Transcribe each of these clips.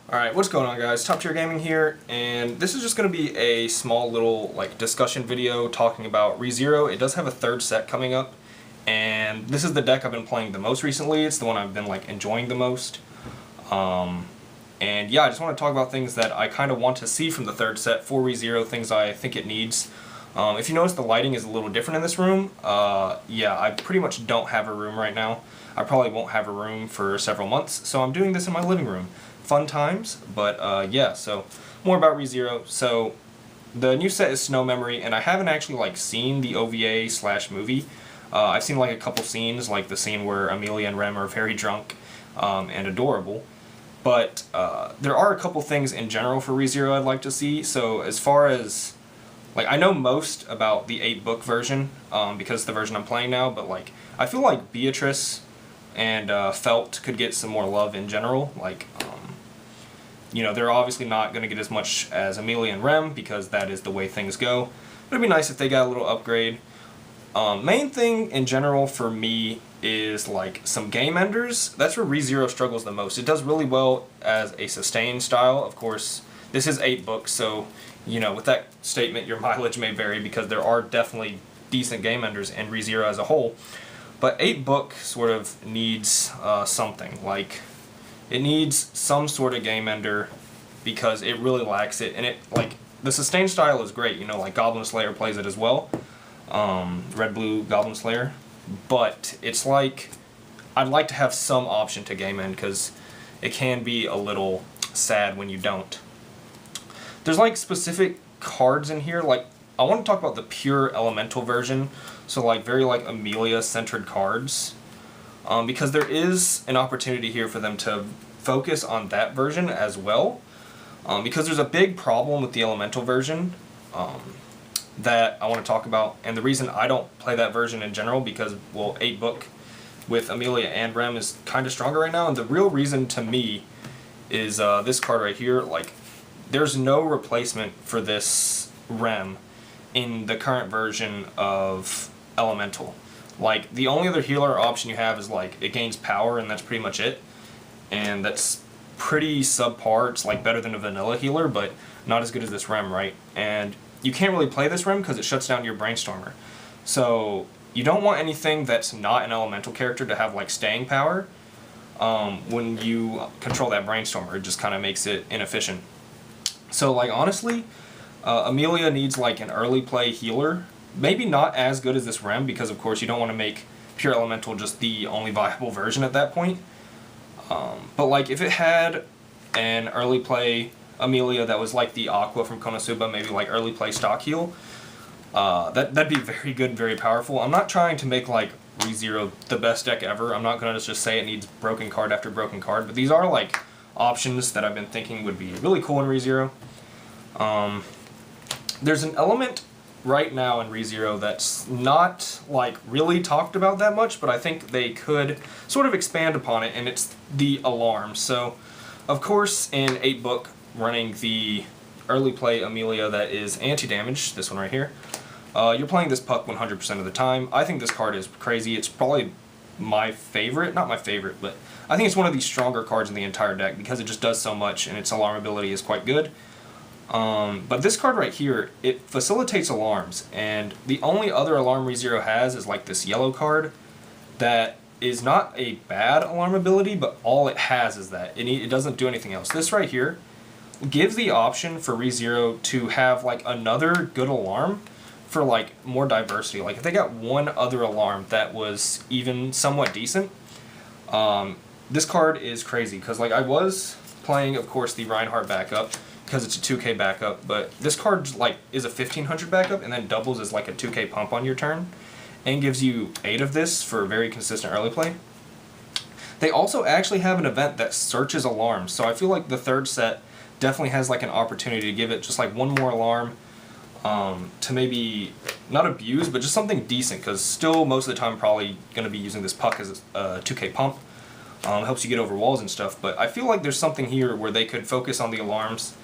Alright, what's going on guys? Top Tier Gaming here, and this is just going to be a small little discussion video talking about ReZero. It does have a third set coming up, and this is the deck I've been playing the most recently. It's the one I've been enjoying the most. And yeah, I just want to talk about things that I kind of want to see from the third set for ReZero, things I think it needs. If you notice, the lighting is a little different in this room. Yeah, I pretty much don't have a room right now. I probably won't have a room for several months, so I'm doing this in my living room. Fun times, but yeah, so more about ReZero. So the new set is Snow Memory, and I haven't actually seen the OVA/movie. I've seen a couple scenes, like the scene where Amelia and Rem are very drunk and adorable. But there are a couple things in general for ReZero I'd like to see. So as far as I know most about the 8-book version because it's the version I'm playing now, but I feel like Beatrice and Felt could get some more love in general. You know, they're obviously not going to get as much as Amelia and Rem because that is the way things go. But it'd be nice if they got a little upgrade. Main thing in general for me is some game enders. That's where ReZero struggles the most. It does really well as a sustained style. Of course, this is 8 books, so you know, with that statement, your mileage may vary because there are definitely decent game enders in ReZero as a whole. But 8-book sort of needs something. It needs some sort of game ender because it really lacks it. And the sustained style is great, you know, Goblin Slayer plays it as well. Red-Blue Goblin Slayer. But it's I'd like to have some option to game end because it can be a little sad when you don't. There's specific cards in here. I want to talk about the pure elemental version. So very Amelia-centered cards. Because there is an opportunity here for them to focus on that version as well. Because there's a big problem with the elemental version that I want to talk about. And the reason I don't play that version in general, because, well, 8-book with Amelia and Rem is kind of stronger right now. And the real reason to me is this card right here. There's no replacement for this Rem in the current version of elemental. The only other healer option you have is it gains power, and that's pretty much it. And that's pretty subpar. It's better than a vanilla healer, but not as good as this Rem, right? And you can't really play this Rem because it shuts down your Brainstormer. So you don't want anything that's not an elemental character to have staying power when you control that Brainstormer. It just kind of makes it inefficient. So honestly, Amelia needs an early play healer. Maybe not as good as this Rem because of course you don't want to make pure elemental just the only viable version at that point. But if it had an early play Amelia that was the Aqua from Konosuba, maybe early play stock heal, that'd be very good and very powerful. I'm not trying to make ReZero the best deck ever. I'm not going to just say it needs broken card after broken card, but these are options that I've been thinking would be really cool in ReZero. There's an element right now in ReZero that's not really talked about that much, but I think they could sort of expand upon it, and it's the alarm. So of course in 8-book, running the early play Amelia that is anti-damage, this one right here, you're playing this puck 100% of the time. I think this card is crazy. It's probably my favorite, not my favorite, but I think it's one of the stronger cards in the entire deck because it just does so much and its alarm ability is quite good. But this card right here, it facilitates alarms, and the only other alarm ReZero has is this yellow card that is not a bad alarm ability, but all it has is that. It doesn't do anything else. This right here gives the option for ReZero to have another good alarm for more diversity. If they got one other alarm that was even somewhat decent, this card is crazy because I was playing, of course, the Reinhardt backup because it's a 2k backup, but this card is a 1500 backup and then doubles as a 2k pump on your turn and gives you 8 of this for very consistent early play. They also actually have an event that searches alarms, so I feel the third set definitely has an opportunity to give it just one more alarm to maybe not abuse, but just something decent, because still most of the time I'm probably going to be using this puck as a 2k pump. Helps you get over walls and stuff, but I feel there's something here where they could focus on the alarms,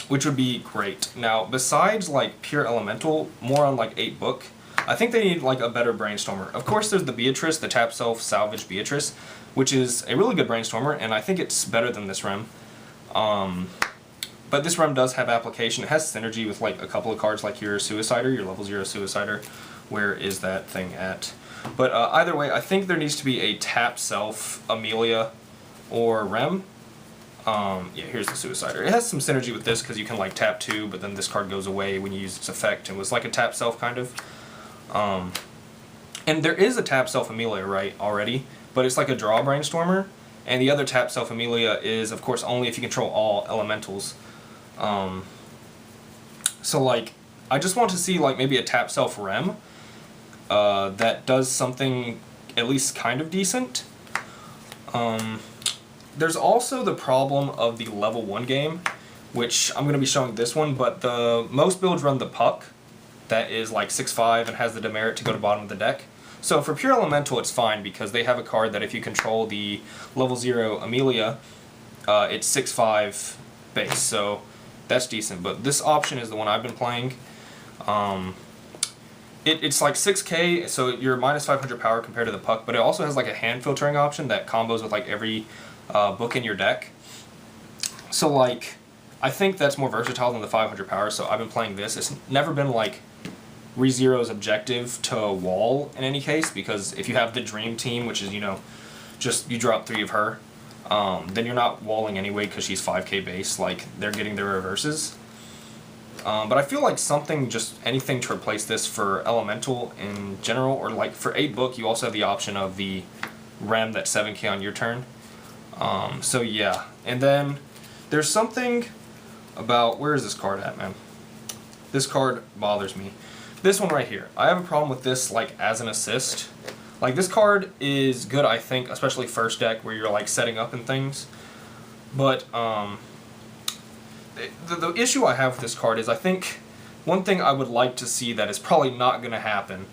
which would be great. Now, besides pure elemental, more on 8-book, I think they need a better Brainstormer. Of course, there's the Beatrice, the tap self salvage Beatrice, which is a really good Brainstormer, and I think it's better than this Rem. But this Rem does have application. It has synergy with like a couple of cards like your Suicider, your level 0 Suicider. Where is that thing at? But either way, I think there needs to be a tap self Amelia or Rem. Yeah, here's the Suicider. It has some synergy with this because you can like tap 2, but then this card goes away when you use its effect. It was like a tap self kind of. And there is a tap self Amelia right already, but it's like a draw Brainstormer. And the other tap self Amelia is of course only if you control all elementals. So like I just want to see like maybe a tap self Rem that does something at least kind of decent. There's also the problem of the level 1 game, which I'm going to be showing this one, but the most builds run the Puck, that is like 6/5 and has the demerit to go to bottom of the deck. So for pure elemental it's fine because they have a card that if you control the level 0 Amelia, it's 6/5 base, so that's decent. But this option is the one I've been playing. It's like 6k, so you're minus 500 power compared to the Puck, but it also has like a hand filtering option that combos with like every book in your deck. So like, I think that's more versatile than the 500 power, so I've been playing this. It's never been like ReZero's objective to wall in any case, because if you have the Dream Team, which is, you know, just you drop 3 of her, then you're not walling anyway because she's 5k base, like they're getting their reverses. But I feel like something, just anything to replace this for elemental in general, or like for 8 book you also have the option of the Rem that's 7k on your turn. So yeah, and then there's something about, where is this card at, man? This card bothers me. This one right here. I have a problem with this like as an assist. Like this card is good, I think, especially first deck where you're like setting up and things. But the issue I have with this card is I think one thing I would like to see that is probably not going to happen,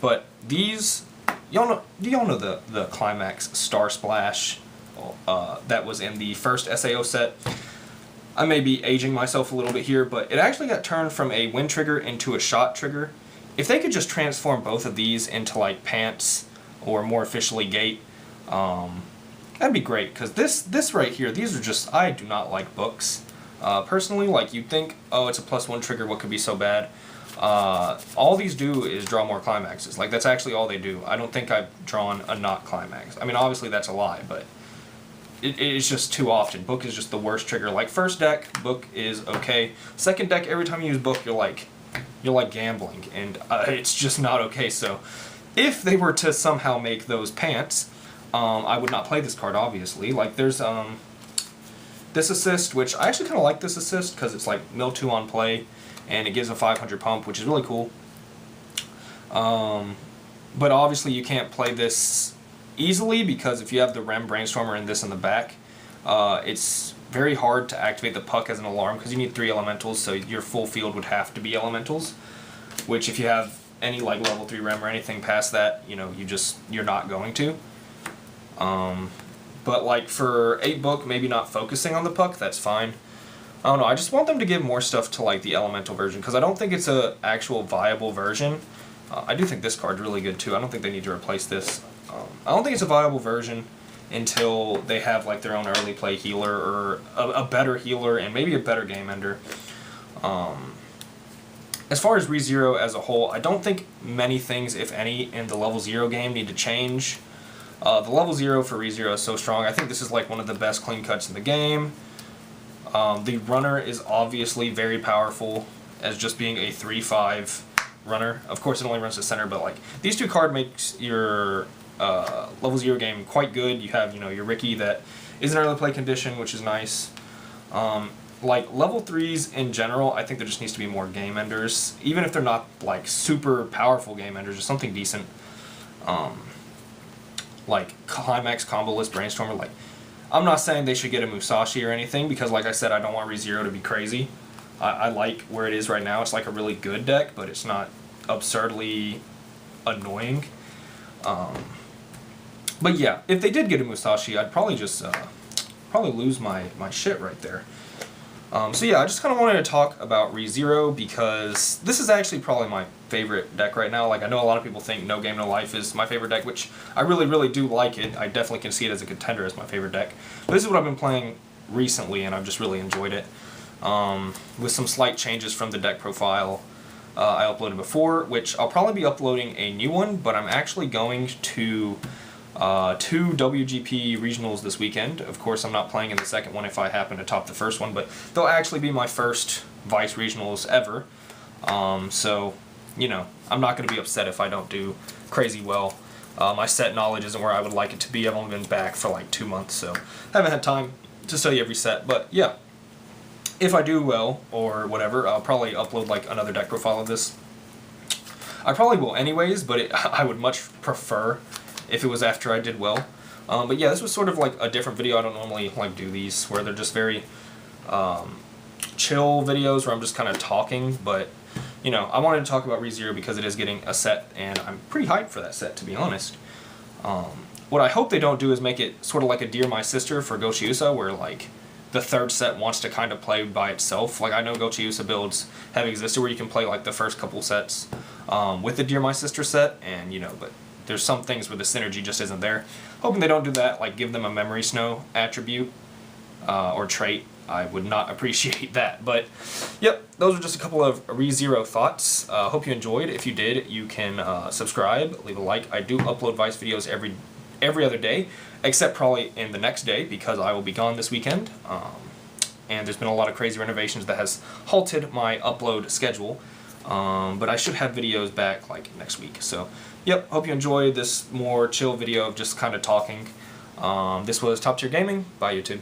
but these, do y'all know the Climax Star Splash that was in the first SAO set? I may be aging myself a little bit here, but it actually got turned from a wind trigger into a shot trigger. If they could just transform both of these into like pants or more officially gate, that'd be great, because this right here, these are just, I do not like books. Personally, like you'd think, oh, it's a +1 trigger, what could be so bad? All these do is draw more climaxes. Like that's actually all they do. I don't think I've drawn a not climax. I mean, obviously that's a lie, but it's just too often. Book is just the worst trigger. Like first deck, book is okay. Second deck, every time you use book, you're like gambling, and it's just not okay. So if they were to somehow make those pants, I would not play this card, obviously. Like there's this assist, which I actually kind of like this assist because it's like mill 2 on play, and it gives a 500 pump, which is really cool. But obviously you can't play this easily because if you have the Rem Brainstormer and this in the back, it's very hard to activate the Puck as an alarm because you need 3 elementals, so your full field would have to be elementals, which if you have any like level 3 Rem or anything past that, you know, you're not going to. But like for 8 book, maybe not focusing on the Puck, that's fine. I don't know, I just want them to give more stuff to like the elemental version, because I don't think it's a actual viable version. I do think this card's really good too. I don't think they need to replace this. I don't think it's a viable version until they have like their own early play healer, or a better healer, and maybe a better game ender. As far as ReZero as a whole, I don't think many things, if any, in the level 0 game need to change. The level 0 for ReZero is so strong. I think this is like one of the best clean cuts in the game. The runner is obviously very powerful as just being a 3/5 runner. Of course it only runs to center, but like these 2 cards makes your level 0 game quite good. You have, you know, your Ricky that is in early play condition, which is nice. Like level 3s in general, I think there just needs to be more game enders, even if they're not like super powerful game enders, just something decent. Like Climax Combo List Brainstormer, like I'm not saying they should get a Musashi or anything, because like I said, I don't want ReZero to be crazy. I like where it is right now. It's like a really good deck, but it's not absurdly annoying. But yeah, if they did get a Musashi, I'd probably just probably lose my shit right there. So yeah, I just kind of wanted to talk about ReZero because this is actually probably my favorite deck right now. Like, I know a lot of people think No Game No Life is my favorite deck, which I really, really do like it. I definitely can see it as a contender as my favorite deck. But this is what I've been playing recently, and I've just really enjoyed it. With some slight changes from the deck profile I uploaded before, which I'll probably be uploading a new one, but I'm actually going to 2 WGP regionals this weekend. Of course, I'm not playing in the second one if I happen to top the first one, but they'll actually be my first Weiss regionals ever. So, you know, I'm not going to be upset if I don't do crazy well. My set knowledge isn't where I would like it to be. I've only been back for like 2 months, so I haven't had time to study every set, but yeah. If I do well, or whatever, I'll probably upload like another deck profile of this. I probably will anyways, but I would much prefer if it was after I did well. But yeah, this was sort of like a different video. I don't normally like do these, where they're just very chill videos where I'm just kind of talking, but you know, I wanted to talk about ReZero because it is getting a set, and I'm pretty hyped for that set, to be honest. What I hope they don't do is make it sort of like a Dear My Sister for Gochiusa, where like the third set wants to kind of play by itself. Like, I know Gochiusa builds have existed where you can play like the first couple sets with the Dear My Sister set, and you know, but there's some things where the synergy just isn't there. Hoping they don't do that, like give them a Memory Snow attribute or trait. I would not appreciate that. But yep, those are just a couple of ReZero thoughts. Hope you enjoyed. If you did, you can subscribe, leave a like. I do upload Weiss videos every other day, except probably in the next day because I will be gone this weekend. And there's been a lot of crazy renovations that has halted my upload schedule. But I should have videos back like next week. So yep, hope you enjoyed this more chill video of just kind of talking. This was Top Tier Gaming. Bye, YouTube.